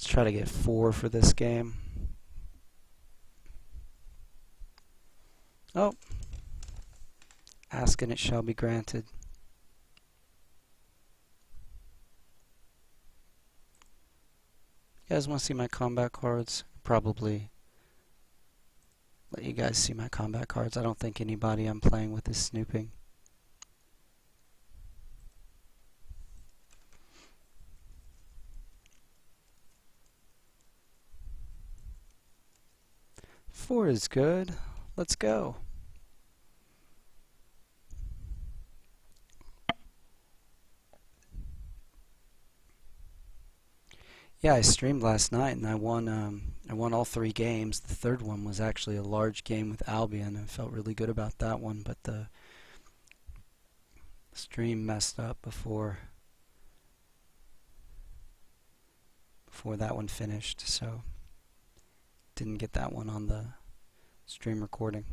Let's try to get 4 for this game. Oh. Ask and it shall be granted. You guys want to see my combat cards? Probably let you guys see my combat cards. I don't think anybody I'm playing with is snooping. Four is good. Let's go. Yeah, I streamed last night and I won all 3 games. The third one was actually a large game with Albion. I felt really good about that one, but the stream messed up before that one finished, so didn't get that one on the stream recording.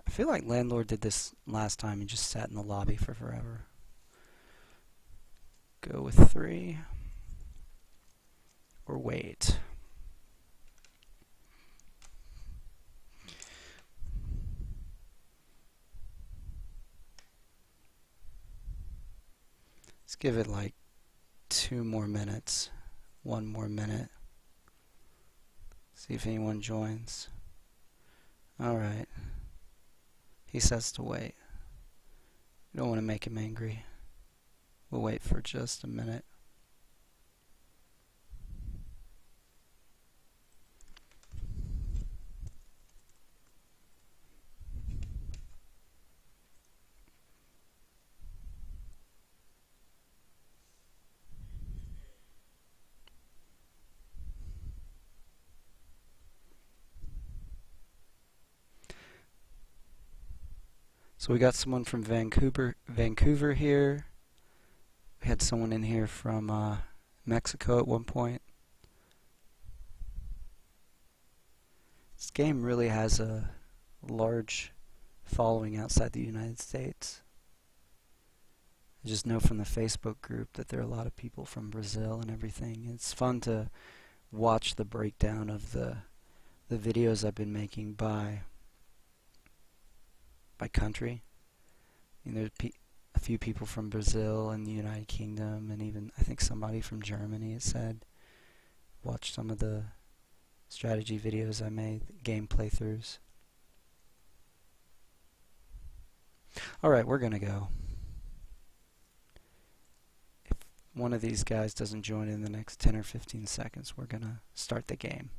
I feel like Landlord did this last time and just sat in the lobby for forever. Go with 3 or wait. Let's give it like 2 more minutes, 1 more minute. See if anyone joins. Alright. He says to wait. We don't want to make him angry. We'll wait for just a minute. So we got someone from Vancouver here. We had someone in here from Mexico at one point. This game really has a large following outside the United States. I just know from the Facebook group that there are a lot of people from Brazil and everything. It's fun to watch the breakdown of the videos I've been making by country. There's a few people from Brazil and the United Kingdom, and even I think somebody from Germany has said watch some of the strategy videos I made, game playthroughs. Alright, we're gonna go. If one of these guys doesn't join in the next 10 or 15 seconds, we're gonna start the game.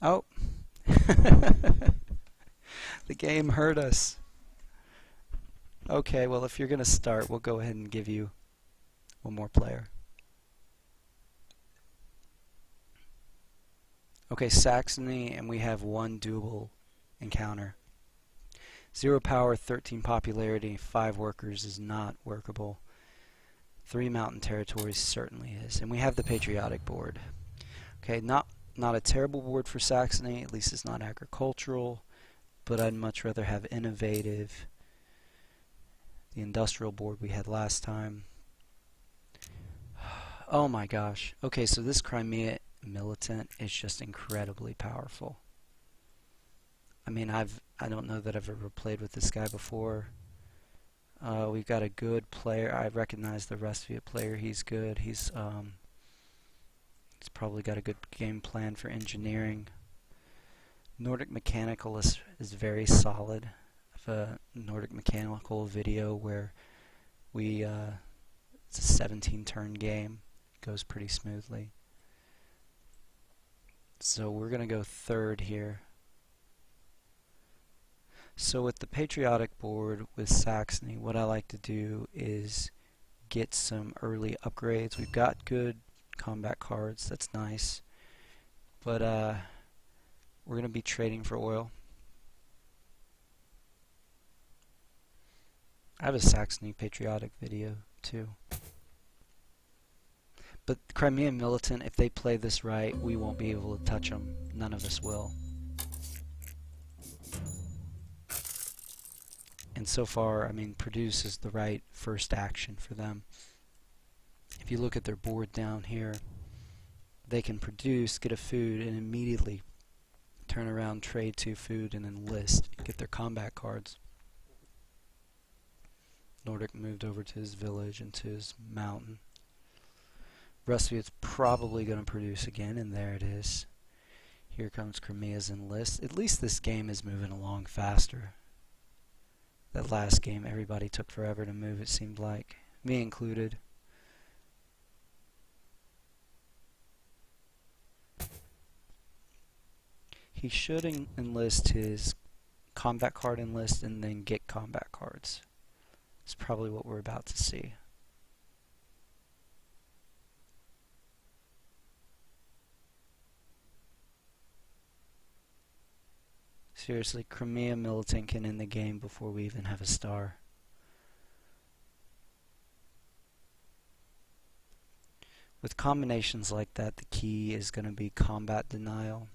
Oh. The game hurt us. Okay, well if you're going to start, we'll go ahead and give you one more player. Okay, Saxony, and we have 1 doable encounter. 0 power, 13 popularity, 5 workers is not workable. 3 mountain territories certainly is. And we have the Patriotic board. Okay, not a terrible board for Saxony, at least it's not agricultural, but I'd much rather have innovative, the industrial board we had last time. Oh my gosh. Okay, so this Crimea militant is just incredibly powerful. I mean, I don't know that I've ever played with this guy before. We've got a good player. I recognize the Rusviet player. He's good. He's probably got a good game plan for engineering. Nordic Mechanical is very solid. I have a Nordic Mechanical video where it's a 17-turn game. It goes pretty smoothly. So we're going to go 3rd here. So with the Patriotic board with Saxony, what I like to do is get some early upgrades. We've got good combat cards, that's nice, but we're going to be trading for oil. I have a Saxony Patriotic video too. But Crimea militant, if they play this right, we won't be able to touch them. None of us will. And so far, I mean, produce is the right first action for them. If you look at their board down here, they can produce, get a food, and immediately turn around, trade 2 food, and enlist, get their combat cards. Nordic moved over to his village and to his mountain. Rusviet's probably going to produce again, and there it is. Here comes Crimea's enlist. At least this game is moving along faster. That last game, everybody took forever to move, it seemed like. Me included. He should enlist his combat card enlist and then get combat cards. It's probably what we're about to see. Seriously, Crimea militant can end the game before we even have a star. With combinations like that, the key is going to be combat denial.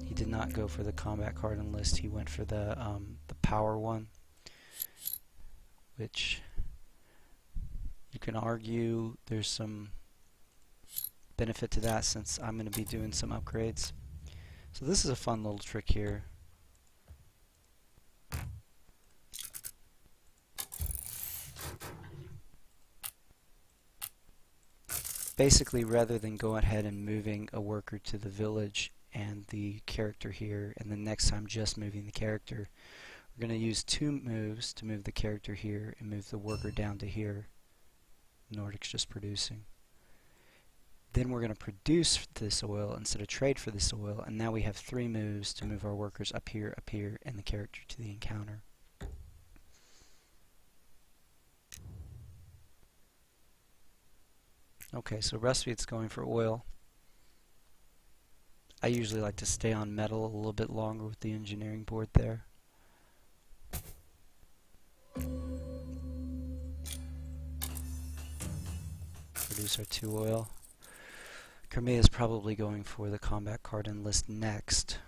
He did not go for the combat card enlist. He went for the power one, which you can argue there's some benefit to that since I'm going to be doing some upgrades. So this is a fun little trick here. Basically, rather than go ahead and moving a worker to the village and the character here, and then next time just moving the character, we're going to use 2 moves to move the character here and move the worker down to here. Nordic's just producing. Then we're going to produce this oil instead of trade for this oil, and now we have 3 moves to move our workers up here, and the character to the encounter. Okay, so Rusviet's going for oil. I usually like to stay on metal a little bit longer with the engineering board there. Produce our 2 oil. Crimea is probably going for the combat card enlist next.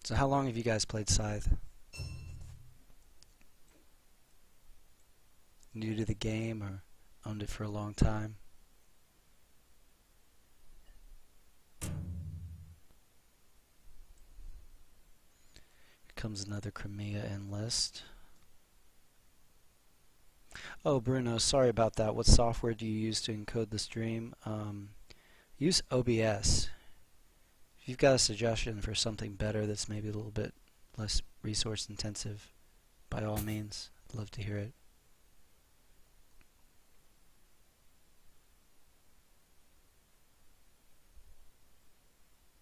So how long have you guys played Scythe? New to the game or owned it for a long time? Here comes another Crimea enlist. Oh, Bruno, sorry about that. What software do you use to encode the stream? Use OBS. If you've got a suggestion for something better that's maybe a little bit less resource intensive, by all means, I'd love to hear it.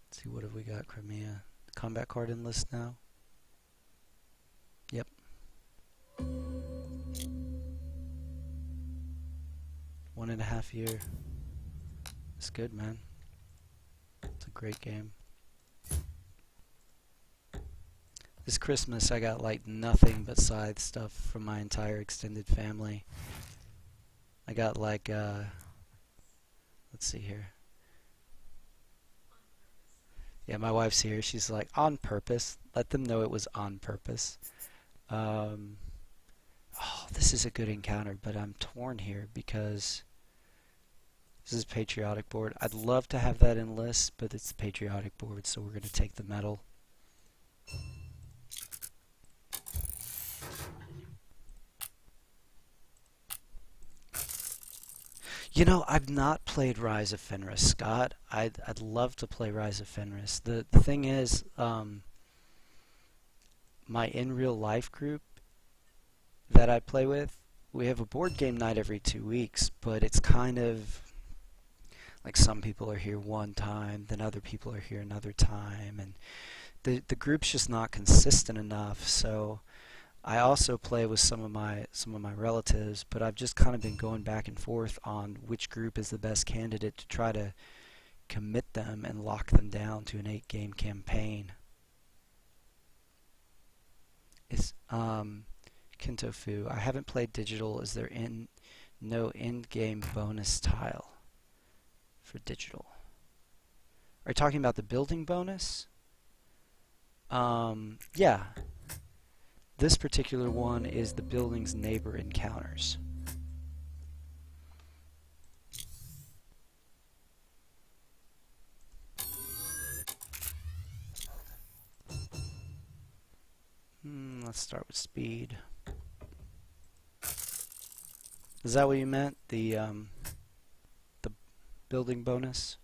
Let's see, what have we got? Crimea. Combat card enlist now? Yep. 1.5 year. It's good, man. It's a great game. This Christmas I got like nothing but Scythe stuff from my entire extended family. I got like, let's see here. Yeah, my wife's here. She's like, on purpose. Let them know it was on purpose. Oh, this is a good encounter, but I'm torn here because this is Patriotic board. I'd love to have that enlist, but it's the Patriotic board, so we're going to take the metal. You know, I've not played Rise of Fenris, Scott. I'd love to play Rise of Fenris. The thing is, my in real life group that I play with, we have a board game night every 2 weeks, but it's kind of like some people are here one time, then other people are here another time, and the group's just not consistent enough. So I also play with some of my relatives, but I've just kind of been going back and forth on which group is the best candidate to try to commit them and lock them down to an 8-game campaign. It's Kintofu. I haven't played digital. Is there No in-game bonus tile for digital. Are you talking about the building bonus? Yeah. This particular one is the building's neighbor encounters. Let's start with speed. Is that what you meant? The building bonus?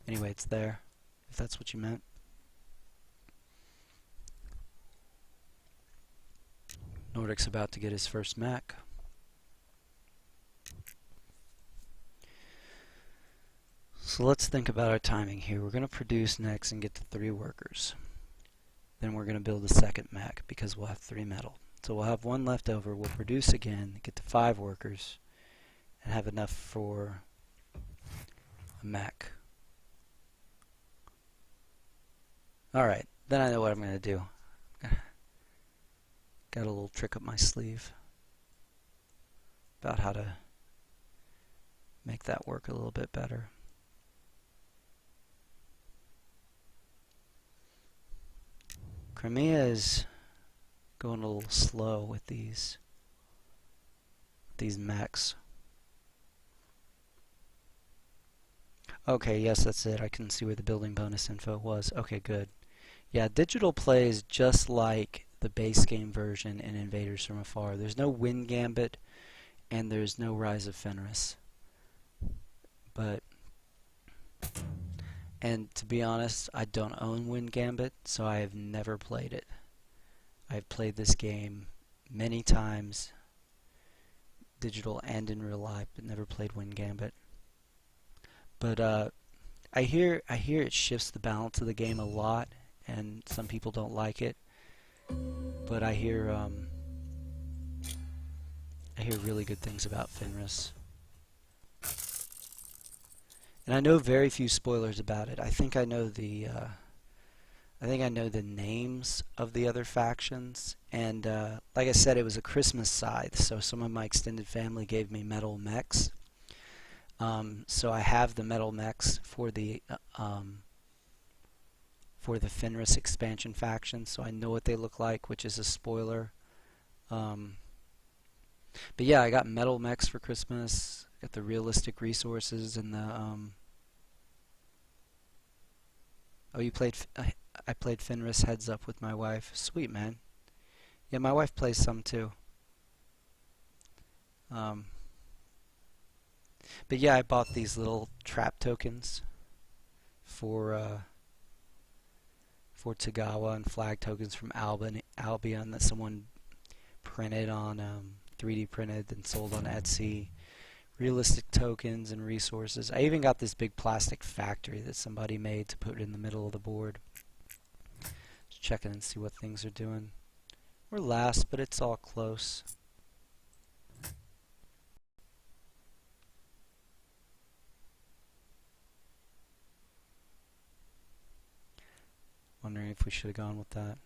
Anyway, it's there, if that's what you meant. Nordic's about to get his first mech. So let's think about our timing here. We're going to produce next and get to 3 workers. Then we're going to build a second mech because we'll have 3 metal. So we'll have 1 left over. We'll produce again, get to 5 workers, and have enough for a mech. Alright, then I know what I'm going to do. Got a little trick up my sleeve about how to make that work a little bit better. Crimea is going a little slow with these mechs. Okay, yes, that's it. I couldn't see where the building bonus info was. Okay, good. Yeah, digital plays just like the base game version in Invaders from Afar. There's no Wind Gambit and there's no Rise of Fenris. And to be honest, I don't own Wind Gambit, so I have never played it. I've played this game many times, digital and in real life, but never played Wind Gambit. But I hear it shifts the balance of the game a lot, and some people don't like it. But I hear really good things about Fenris. And I know very few spoilers about it. I think I know the names of the other factions, and like I said, it was a Christmas Scythe, so some of my extended family gave me metal mechs. So I have the metal mechs for the Fenris expansion faction, so I know what they look like, which is a spoiler. But yeah, I got metal mechs for Christmas. Got the realistic resources and the oh, you played I played Fenris Heads Up with my wife. Sweet, man. Yeah, my wife plays some too. But yeah, I bought these little trap tokens for Tagawa and flag tokens from Albion that someone printed on 3D printed and sold on Etsy. Realistic tokens and resources. I even got this big plastic factory that somebody made to put in the middle of the board. Just checking and see what things are doing. We're last, but it's all close. Wondering if we should have gone with that.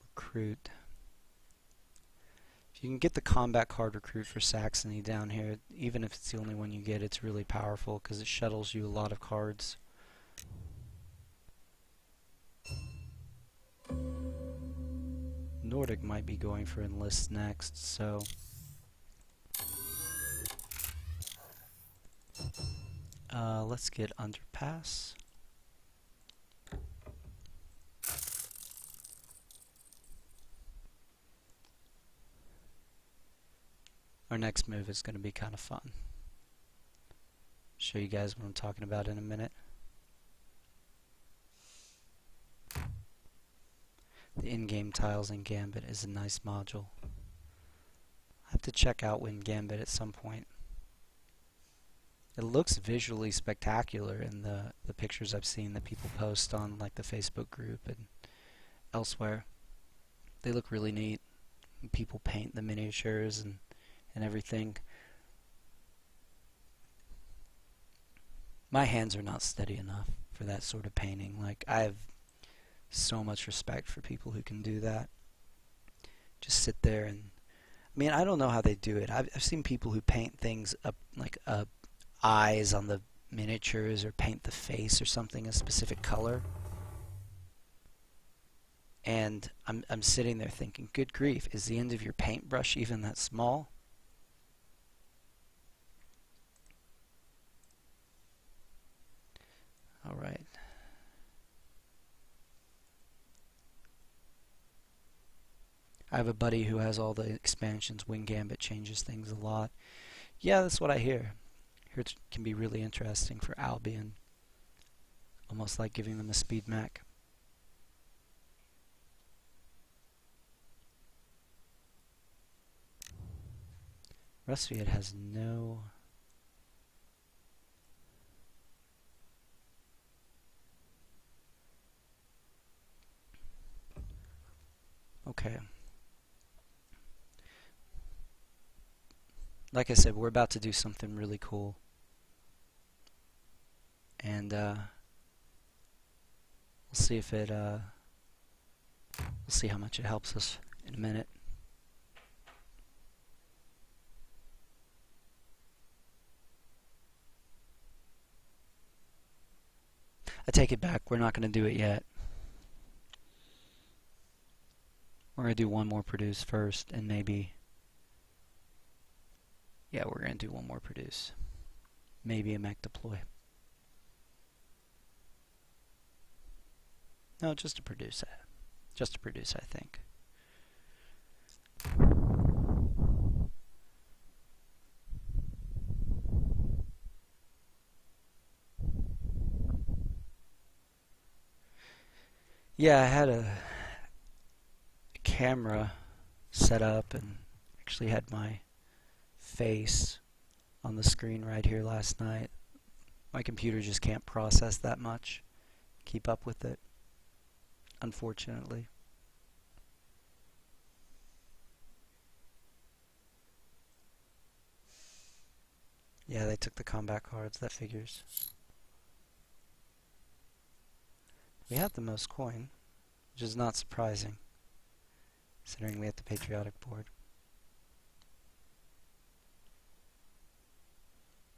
Recruit. If you can get the combat card recruit for Saxony down here, even if it's the only one you get, it's really powerful because it shuttles you a lot of cards. Nordic might be going for enlist next, so let's get underpass. Our next move is going to be kind of fun. Show you guys what I'm talking about in a minute. The in-game tiles in Gambit is a nice module. I have to check out Wind Gambit at some point. It looks visually spectacular in the pictures I've seen that people post on like the Facebook group and elsewhere. They look really neat. People paint the miniatures and everything. My hands are not steady enough for that sort of painting. Like, I have so much respect for people who can do that. just sit there and, I mean, I don't know how they do it. I've seen people who paint things up like eyes on the miniatures, or paint the face or something a specific color. And I'm sitting there thinking, good grief, is the end of your paintbrush even that small? All right. I have a buddy who has all the expansions. Wing Gambit changes things a lot. Yeah, that's what I hear. It can be really interesting for Albion. Almost like giving them a speed mech. Rusviet has no... Okay. Like I said, we're about to do something really cool. And we'll see if it we'll see how much it helps us in a minute. I take it back, we're not going to do it yet. We're going to do one more produce first, and maybe... Yeah, we're going to do one more produce. Maybe a mech deploy. No, just to produce it. Just to produce, I think. Yeah, I had a camera set up and actually had my face on the screen right here last night. My computer just can't process that much, keep up with it, unfortunately. Yeah, they took the combat cards, that figures. We have the most coin, which is not surprising, considering we have the Patriotic board.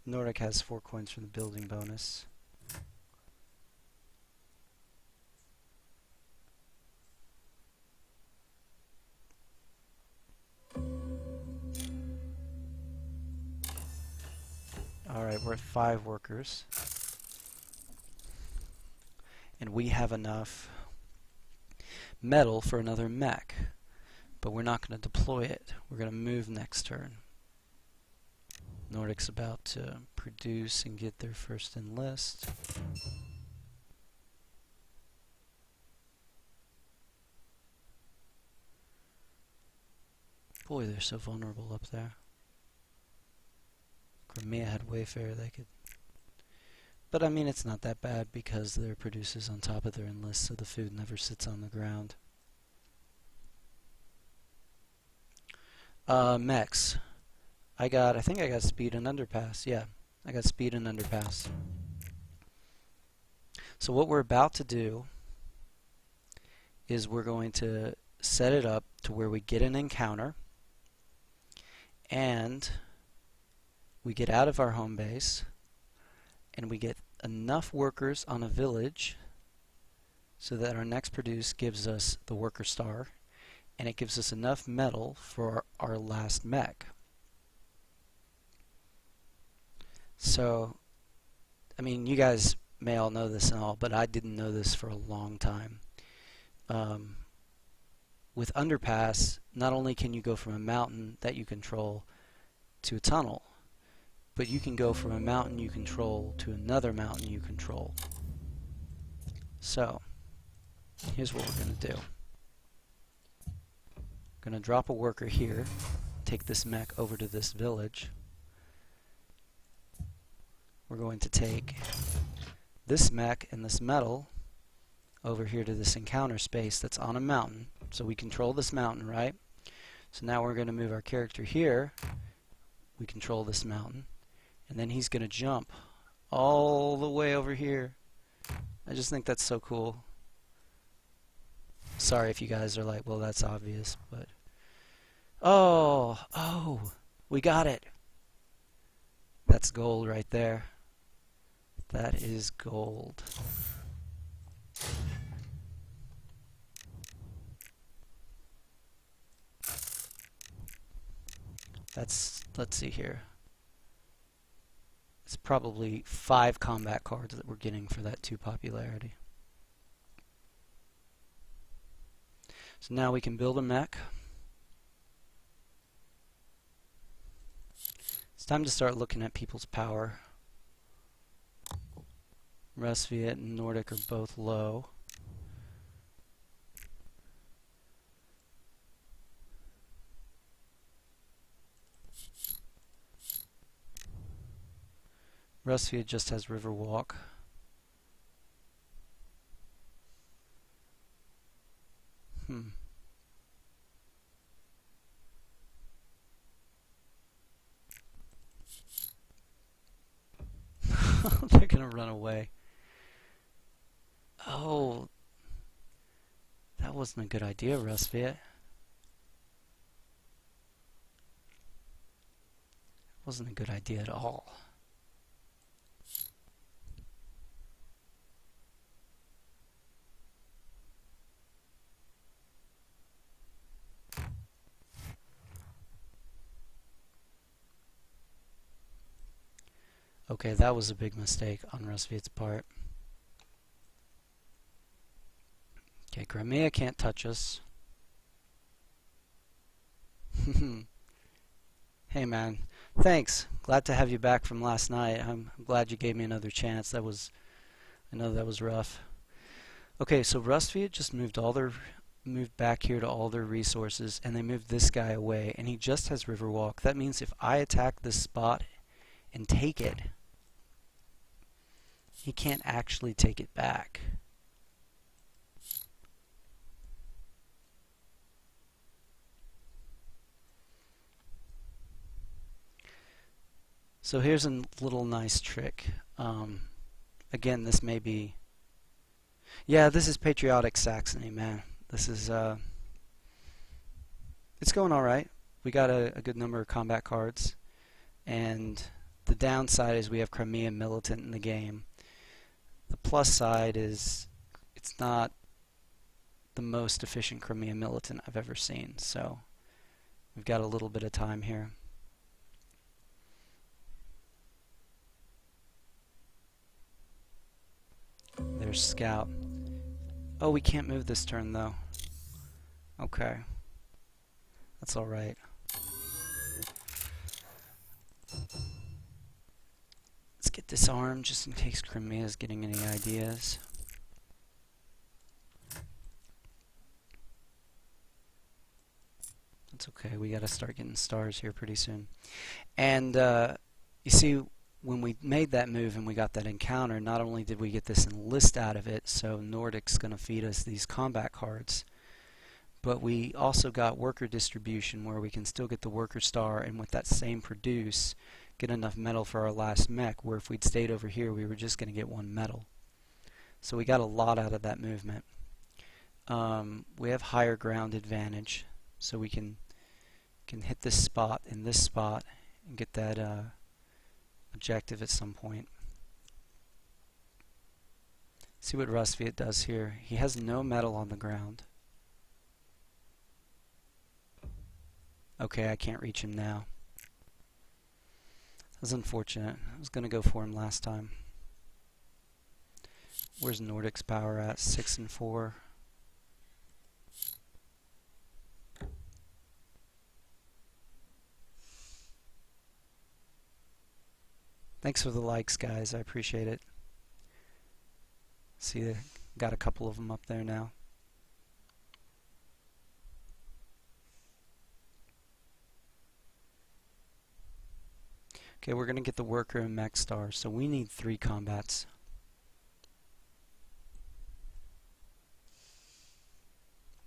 Nordic has 4 coins from the building bonus. Alright, we're at 5 workers. And we have enough metal for another mech. But we're not going to deploy it. We're going to move next turn. Nordic's about to produce and get their first enlist. Boy, they're so vulnerable up there. Crimea had Wayfarer, they could... But I mean, it's not that bad because their produces on top of their enlist, so the food never sits on the ground. Mechs. I think I got speed and underpass. Yeah, I got speed and underpass. So what we're about to do is we're going to set it up to where we get an encounter and we get out of our home base and we get enough workers on a village so that our next produce gives us the worker star and it gives us enough metal for our last mech. So, I mean, you guys may all know this and all, but I didn't know this for a long time. With underpass, not only can you go from a mountain that you control to a tunnel, but you can go from a mountain you control to another mountain you control. So, here's what we're going to do. We're going to drop a worker here, take this mech over to this village. We're going to take this mech and this metal over here to this encounter space that's on a mountain. So we control this mountain, right? So now we're going to move our character here. We control this mountain. And then he's going to jump all the way over here. I just think that's so cool. Sorry if you guys are like, well, that's obvious, but Oh, we got it. That's gold right there. That is gold. Let's see here. It's probably 5 combat cards that we're getting for that 2 popularity. So now we can build a mech. It's time to start looking at people's power. Rusviet and Nordic are both low. Rusviet just has Riverwalk. They're gonna run away. Oh, that wasn't a good idea, Rusviet. Wasn't a good idea at all. Okay, that was a big mistake on Rusviet's part. Okay, Crimea can't touch us. Hey man, thanks. Glad to have you back from last night. I'm glad you gave me another chance. I know that was rough. Okay, so Rusviet just moved back here to all their resources, and they moved this guy away, and he just has Riverwalk. That means if I attack this spot and take it, he can't actually take it back. So here's a little nice trick. Again, this may be... Yeah, this is Patriotic Saxony, man. This is... It's going alright. We got a good number of combat cards. And the downside is we have Crimea Militant in the game. The plus side is it's not the most efficient Crimea Militant I've ever seen. So we've got a little bit of time here. There's Scout. Oh, we can't move this turn though. Okay. That's alright. Let's get disarmed just in case Crimea is getting any ideas. That's okay, we gotta start getting stars here pretty soon. And you see, when we made that move and we got that encounter, not only did we get this enlist out of it, so Nordic's going to feed us these combat cards, but we also got worker distribution where we can still get the worker star and with that same produce get enough metal for our last mech, where if we'd stayed over here we were just going to get 1 metal. So we got a lot out of that movement. We have higher ground advantage, so we can hit this spot and this spot and get that objective at some point. See what Rusviet does here. He has no metal on the ground. Okay, I can't reach him now. That's unfortunate. I was going to go for him last time. Where's Nordic's power at? 6 and 4. Thanks for the likes, guys. I appreciate it. See, got a couple of them up there now. Okay, we're going to get the worker and mech stars, so we need 3 combats.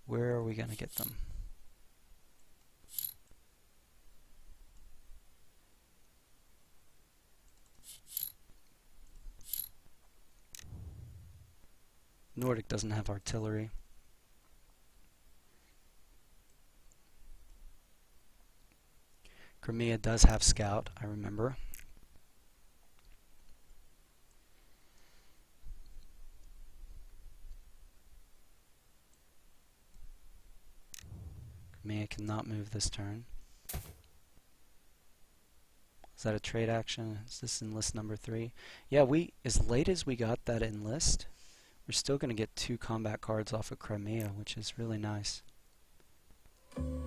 Where are we going to get them? Nordic doesn't have artillery. Crimea does have scout, I remember. Crimea cannot move this turn. Is that a trade action? Is this enlist number 3? Yeah, as late as we got that enlist, we're still going to get 2 combat cards off of Crimea, which is really nice.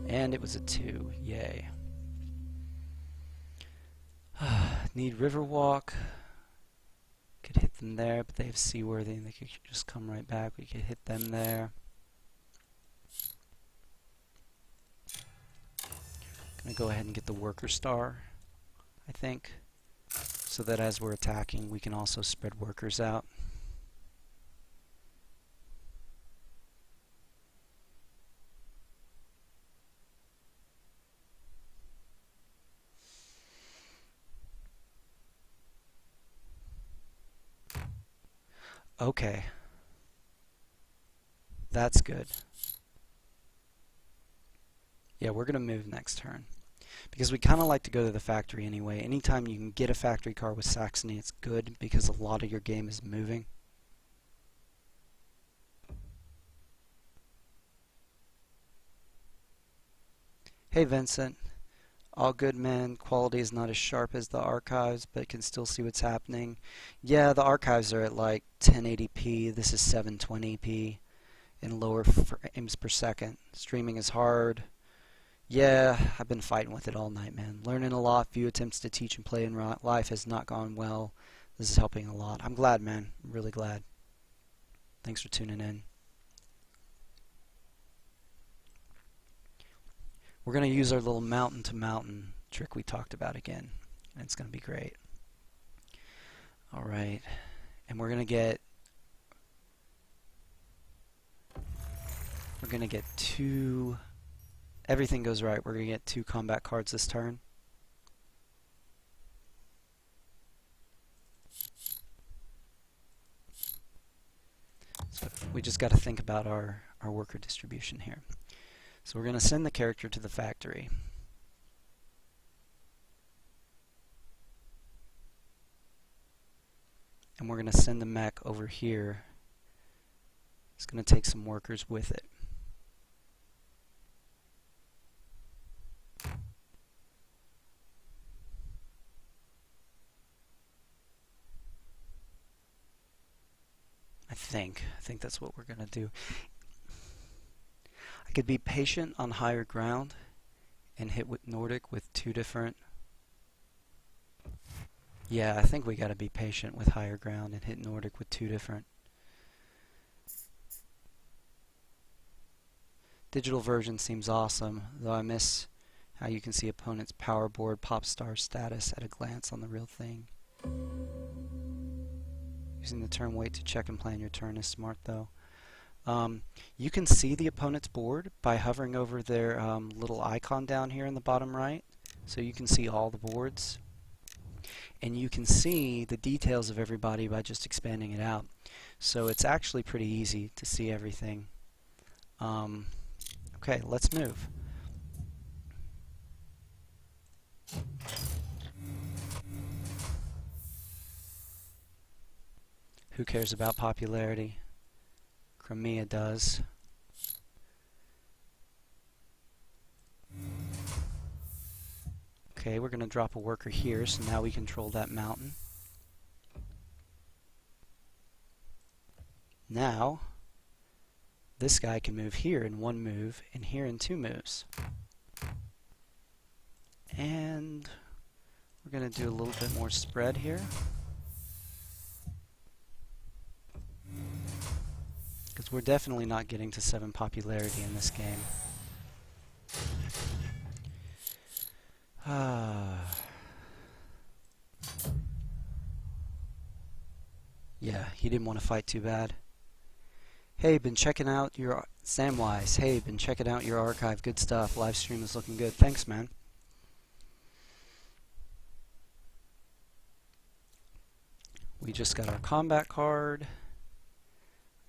And it was a 2. Yay. Need Riverwalk. Could hit them there, but they have Seaworthy and they could just come right back. We could hit them there. Gonna go ahead and get the Worker Star, I think, so that as we're attacking we can also spread workers out. Okay. That's good. Yeah, we're going to move next turn. Because we kind of like to go to the factory anyway. Anytime you can get a factory card with Saxony, it's good because a lot of your game is moving. Hey Vincent. All good, man. Quality is not as sharp as the archives, but can still see what's happening. Yeah, the archives are at like 1080p. This is 720p in lower frames per second. Streaming is hard. Yeah, I've been fighting with it all night, man. Learning a lot. Few attempts to teach and play in life has not gone well. This is helping a lot. I'm glad, man. I'm really glad. Thanks for tuning in. We're going to use our little mountain to mountain trick we talked about again. And it's going to be great. Alright. And we're going to get 2... Everything goes right. We're going to get 2 combat cards this turn. So we just got to think about our worker distribution here. So we're going to send the character to the factory. And we're going to send the mech over here. It's going to take some workers with it. I think that's what we're going to do. I could be patient on higher ground and hit with Nordic with 2 different... Yeah, I think we got to be patient with higher ground and hit Nordic with 2 different... Digital version seems awesome, though I miss how you can see opponent's power board pop star status at a glance on the real thing. Using the turn wait to check and plan your turn is smart, though. You can see the opponent's board by hovering over their little icon down here in the bottom right. So you can see all the boards. And you can see the details of everybody by just expanding it out. So it's actually pretty easy to see everything. Okay, let's move. Who cares about popularity? Crimea does. Okay, we're going to drop a worker here, so now we control that mountain. Now, this guy can move here in 1 move, and here in 2 moves. And we're going to do a little bit more spread here. Because we're definitely not getting to 7 popularity in this game. Yeah, he didn't want to fight too bad. Hey, been checking out your... Samwise, hey, been checking out your archive. Good stuff. Live stream is looking good. Thanks, man. We just got our combat card.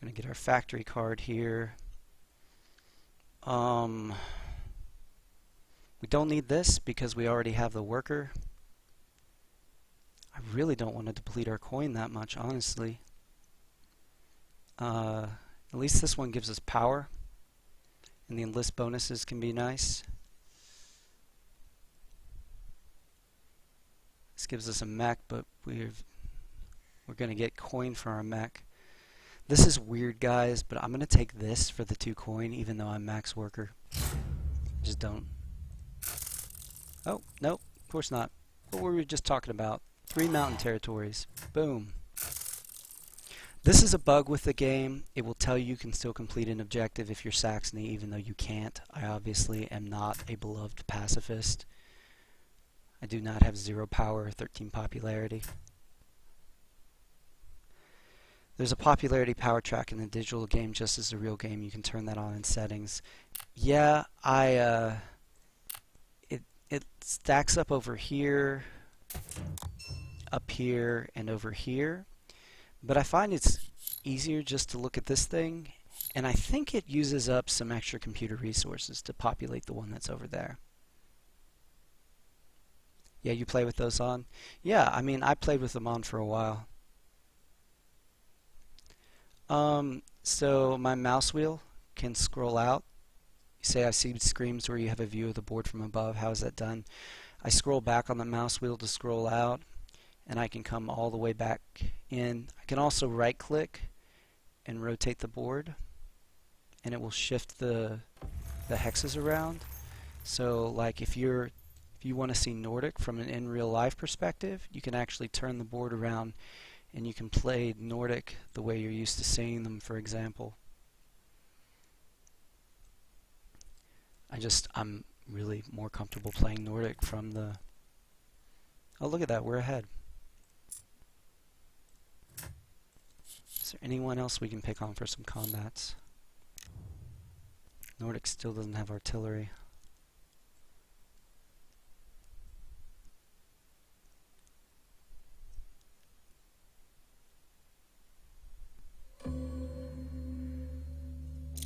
We're going to get our factory card here. We We don't need this because we already have the worker. I really don't want to deplete our coin that much, honestly. At least this one gives us power, and the enlist bonuses can be nice. This gives us a mech, but we're going to get coin for our mech. This is weird, guys, but I'm going to take this for the 2 coin, even though I'm max worker. Just don't. Oh, nope, of course not. What were we just talking about? 3 mountain territories. Boom. This is a bug with the game. It will tell you can still complete an objective if you're Saxony, even though you can't. I obviously am not a beloved pacifist. I do not have 0 power, 13 popularity. There's a popularity power track in the digital game just as the real game. You can turn that on in settings. Yeah, it stacks up over here, up here, and over here. But I find it's easier just to look at this thing, and I think it uses up some extra computer resources to populate the one that's over there. Yeah, you play with those on? Yeah, I mean, I played with them on for a while. So my mouse wheel can scroll out. You say I see screens where you have a view of the board from above. How is that done? I scroll back on the mouse wheel to scroll out, and I can come all the way back in. I can also right click and rotate the board, and it will shift the hexes around. So like if you want to see Nordic from an in real life perspective, you can actually turn the board around and you can play Nordic the way you're used to seeing them, for example. I'm really more comfortable playing Nordic from the... Oh, look at that, we're ahead. Is there anyone else we can pick on for some combats? Nordic still doesn't have artillery.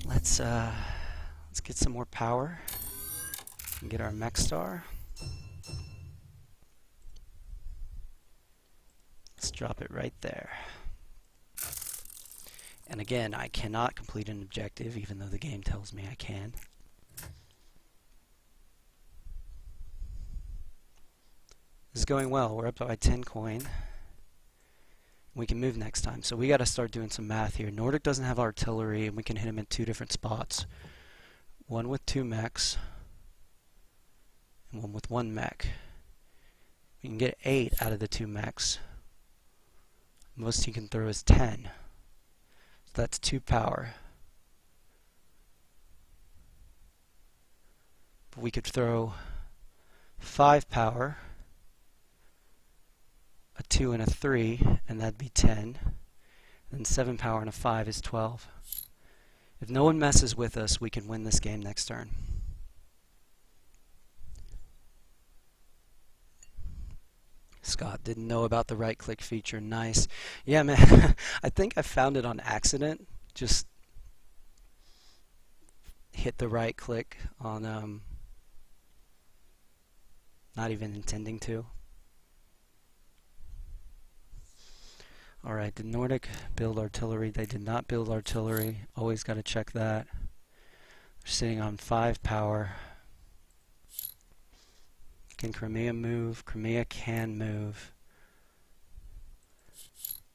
Let's get some more power and get our mech star. Let's drop it right there. And again, I cannot complete an objective even though the game tells me I can. This is going well. We're up by 10 coin. We can move next time. So we got to start doing some math here. Nordic doesn't have artillery, and we can hit him in 2 different spots. One with 2 mechs, and one with 1 mech. We can get 8 out of the 2 mechs. Most he can throw is 10. So that's 2 power. But we could throw 5 power, a 2 and a 3, and that'd be 10. And 7 power and a 5 is 12. If no one messes with us, we can win this game next turn. Scott didn't know about the right-click feature. Nice. Yeah, man. I think I found it on accident. Just hit the right-click on, not even intending to. Alright, did Nordic build artillery? They did not build artillery. Always got to check that. They're sitting on 5 power. Can Crimea move? Crimea can move.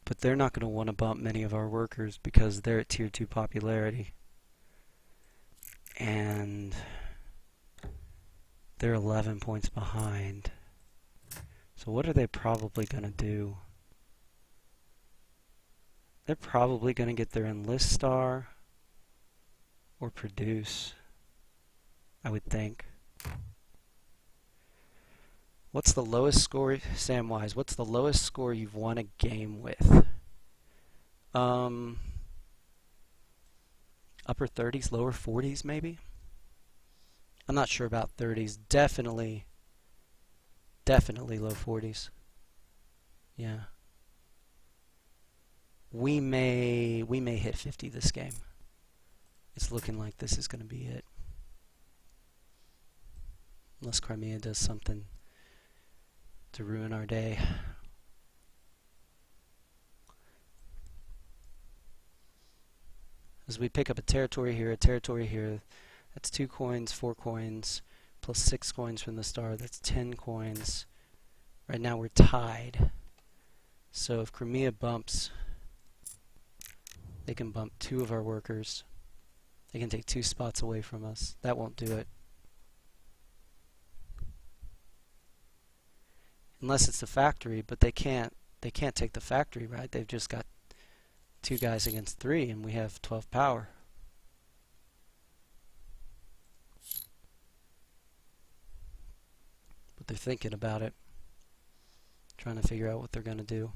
But they're not going to want to bump many of our workers because they're at tier 2 popularity. And they're 11 points behind. So what are they probably going to do? They're probably going to get their enlist star or produce, I would think. What's the lowest score, Samwise, what's the lowest score you've won a game with? Upper 30s, lower 40s maybe? I'm not sure about 30s. Definitely low 40s. Yeah. We may hit 50 this game. It's looking like this is going to be it. unless Crimea does something to ruin our day. As we pick up a territory here, that's 2 coins, 4 coins, plus 6 coins from the star, that's 10 coins. Right now we're tied. So if Crimea bumps, they can bump 2 of our workers. They can take 2 spots away from us. That won't do it. Unless it's the factory, but they can't take the factory, right? They've just got 2 guys against 3, and we have 12 power. But they're thinking about it, trying to figure out what they're going to do.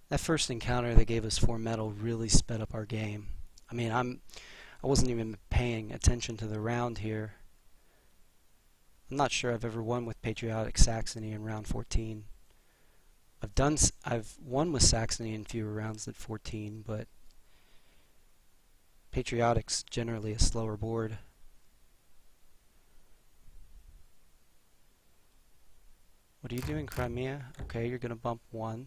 That first encounter they gave us 4 metal really sped up our game. I mean, I wasn't even paying attention to the round here. I'm not sure I've ever won with Patriotic Saxony in round 14. I've won with Saxony in fewer rounds than 14, but Patriotic's generally a slower board. What are you doing, Crimea? Okay, you're gonna bump 1.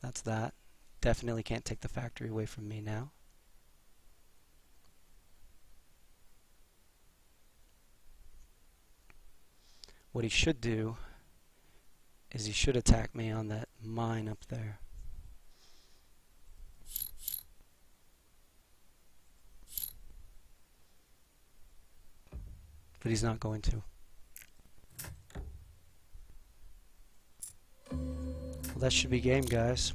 That's that. Definitely can't take the factory away from me now. What he should do is he should attack me on that mine up there. But he's not going to. Well, that should be game, guys.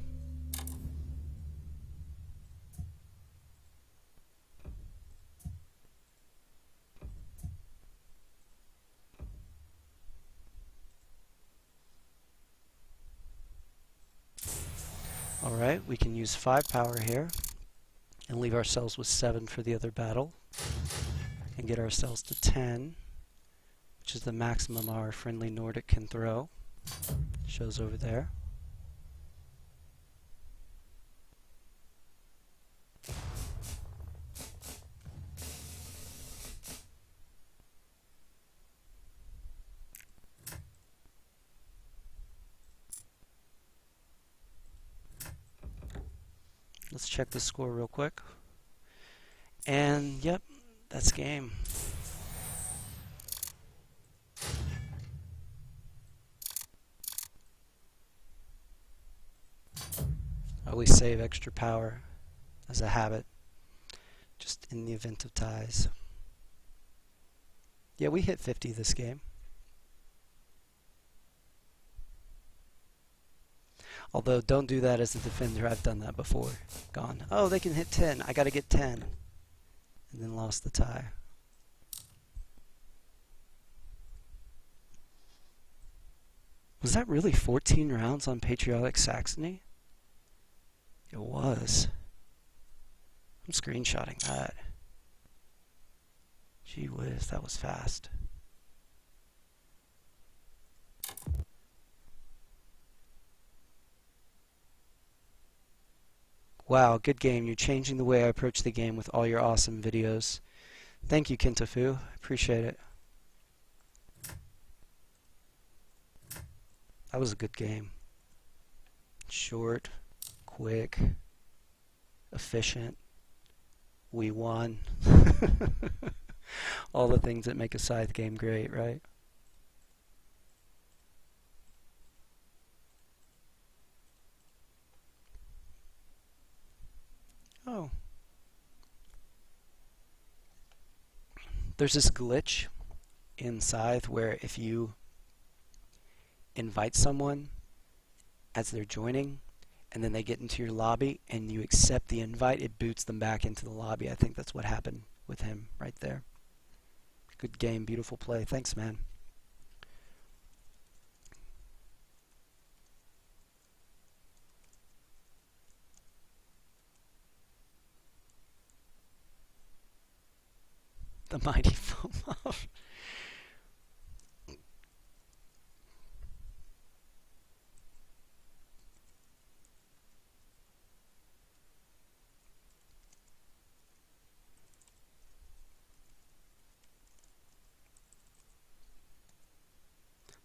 Alright, we can use 5 power here and leave ourselves with 7 for the other battle and get ourselves to 10, which is the maximum our friendly Nordic can throw. Shows over there. Let's check the score real quick. And yep, that's game. I always save extra power as a habit, just in the event of ties. Yeah, we hit 50 this game. Although, don't do that as a defender. I've done that before. Gone, oh, they can hit 10. I gotta get 10. And then lost the tie. Was that really 14 rounds on Patriotic Saxony? It was. I'm screenshotting that. Gee whiz, that was fast. Wow, good game. You're changing the way I approach the game with all your awesome videos. Thank you, Kintafu. Appreciate it. That was a good game. Short, quick, efficient. We won. All the things that make a Scythe game great, right? Oh. There's this glitch in Scythe where if you invite someone as they're joining and then they get into your lobby and you accept the invite, it boots them back into the lobby. I think that's what happened with him right there. Good game, beautiful play. Thanks, man. The mighty foam off.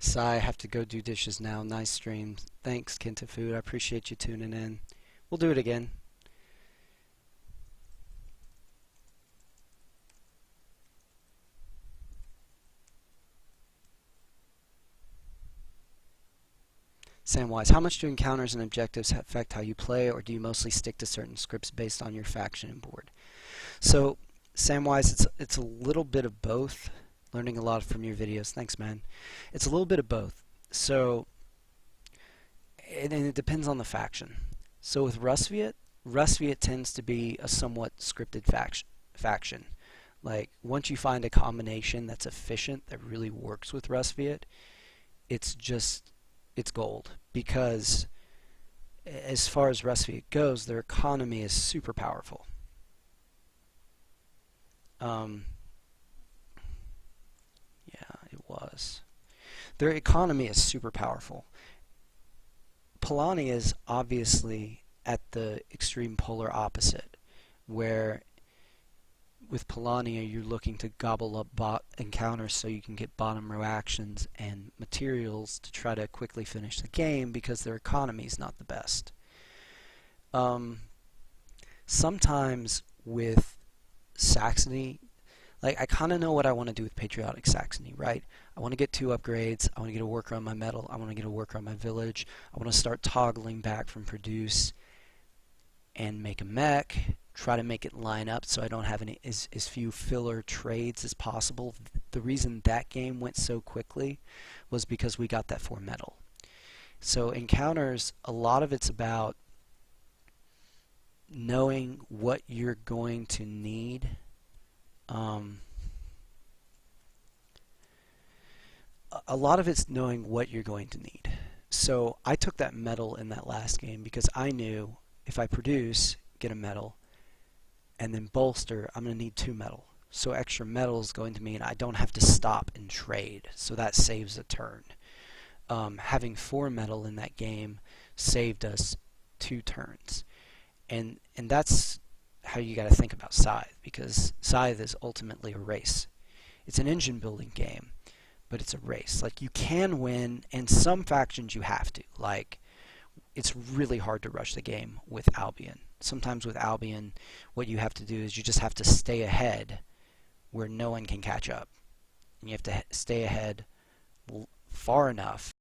Sigh, have to go do dishes now. Nice stream. Thanks, Kinta Food. I appreciate you tuning in. We'll do it again. Samwise, how much do encounters and objectives affect how you play, or do you mostly stick to certain scripts based on your faction and board? So, Samwise, it's a little bit of both. Learning a lot from your videos. Thanks, man. It's a little bit of both. So, and it depends on the faction. So with Rusviet, Rusviet tends to be a somewhat scripted faction. Like, once you find a combination that's efficient, that really works with Rusviet, it's gold. Because as far as Rusviet goes, their economy is super powerful. Yeah, it was. Their economy is super powerful. Polani is obviously at the extreme polar opposite, where with Polania you're looking to gobble up bot encounters so you can get bottom row actions and materials to try to quickly finish the game because their economy is not the best. Sometimes with Saxony, like, I kind of know what I want to do with Patriotic Saxony, right? I want to get 2 upgrades, I want to get a worker on my metal, I want to get a worker on my village, I want to start toggling back from produce and make a mech, try to make it line up so I don't have as few filler trades as possible. The reason that game went so quickly was because we got that 4 metal. So encounters, a lot of it's about knowing what you're going to need. A lot of it's knowing what you're going to need. So I took that metal in that last game because I knew if I produce, get a metal, and then bolster, I'm going to need 2 metal. So extra metal is going to mean I don't have to stop and trade. So that saves a turn. Having 4 metal in that game saved us 2 turns. And that's how you got to think about Scythe, because Scythe is ultimately a race. It's an engine building game, but it's a race. Like, you can win, and some factions you have to. Like, it's really hard to rush the game with Albion. Sometimes with Albion, what you have to do is you just have to stay ahead where no one can catch up. And you have to stay ahead far enough